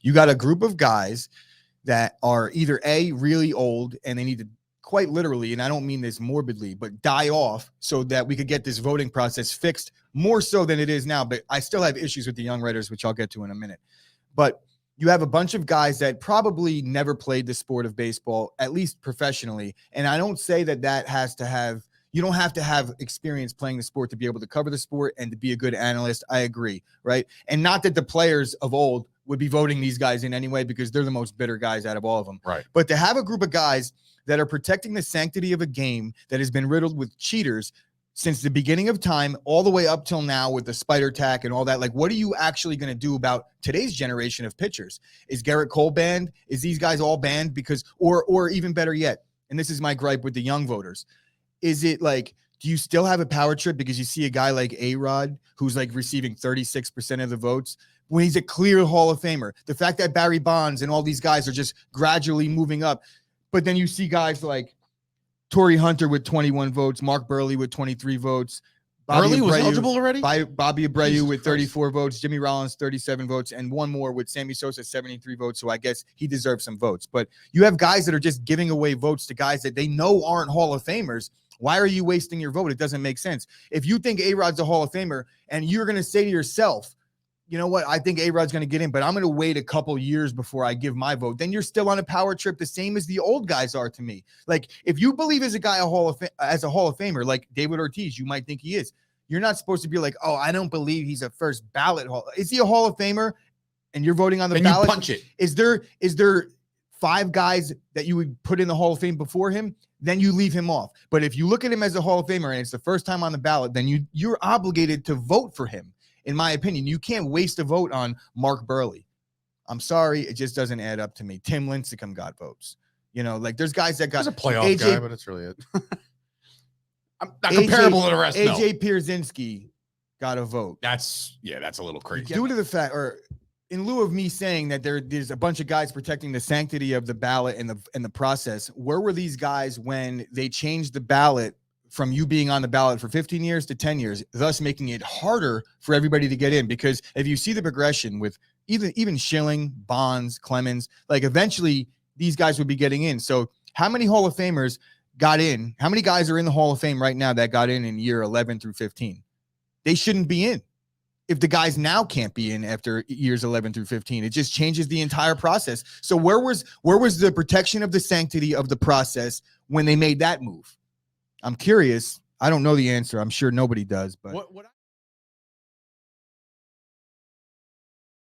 You got a group of guys that are either A, really old and they need to quite literally, and I don't mean this morbidly, but die off so that we could get this voting process fixed more so than it is now. But I still have issues with the young writers, which I'll get to in a minute. But you have a bunch of guys that probably never played the sport of baseball, at least professionally. And I don't say that has to have, you don't have to have experience playing the sport to be able to cover the sport and to be a good analyst. I agree, right? And not that the players of old would be voting these guys in anyway, because they're the most bitter guys out of all of them. Right. But to have a group of guys that are protecting the sanctity of a game that has been riddled with cheaters since the beginning of time, all the way up till now with the spider tack and all that, like, what are you actually going to do about today's generation of pitchers? Is Garrett Cole banned? Is these guys all banned? Because, or even better yet, and this is my gripe with the young voters, is it like, do you still have a power trip because you see a guy like A-Rod who's like receiving 36% of the votes when he's a clear Hall of Famer? The fact that Barry Bonds and all these guys are just gradually moving up, but then you see guys like Torrey Hunter with 21 votes, Mark Burley with 23 votes. Burley was eligible already? Bobby Abreu Jesus with Christ. 34 votes, Jimmy Rollins 37 votes, and one more with Sammy Sosa 73 votes. So I guess he deserves some votes. But you have guys that are just giving away votes to guys that they know aren't Hall of Famers. Why are you wasting your vote? It doesn't make sense. If you think A-Rod's a Hall of Famer and you're going to say to yourself, you know what, I think A-Rod's going to get in, but I'm going to wait a couple years before I give my vote, then you're still on a power trip the same as the old guys are to me. Like, if you believe as a guy as a Hall of Famer, like David Ortiz, you might think he is. You're not supposed to be like, oh, I don't believe he's a first ballot Hall. Is he a Hall of Famer? And you're voting on the ballot? You punch it. Is there 5 guys that you would put in the Hall of Fame before him? Then you leave him off. But if you look at him as a Hall of Famer and it's the first time on the ballot, then you're obligated to vote for him. In my opinion, you can't waste a vote on Mark Burley. I'm sorry, it just doesn't add up to me. Tim Lincecum got votes. You know, like there's guys that got a playoff guy, but that's really it. I'm not comparable to the rest. AJ Pierzynski got a vote. That's a little crazy. Due to the fact, or in lieu of me saying that there's a bunch of guys protecting the sanctity of the ballot and the process, where were these guys when they changed the ballot from you being on the ballot for 15 years to 10 years, thus making it harder for everybody to get in? Because if you see the progression with even Schilling, Bonds, Clemens, like eventually these guys would be getting in. So how many Hall of Famers got in? How many guys are in the Hall of Fame right now that got in year 11 through 15? They shouldn't be in. If the guys now can't be in after years 11 through 15, it just changes the entire process. So where was the protection of the sanctity of the process when they made that move? I'm curious. I don't know the answer. I'm sure nobody does, but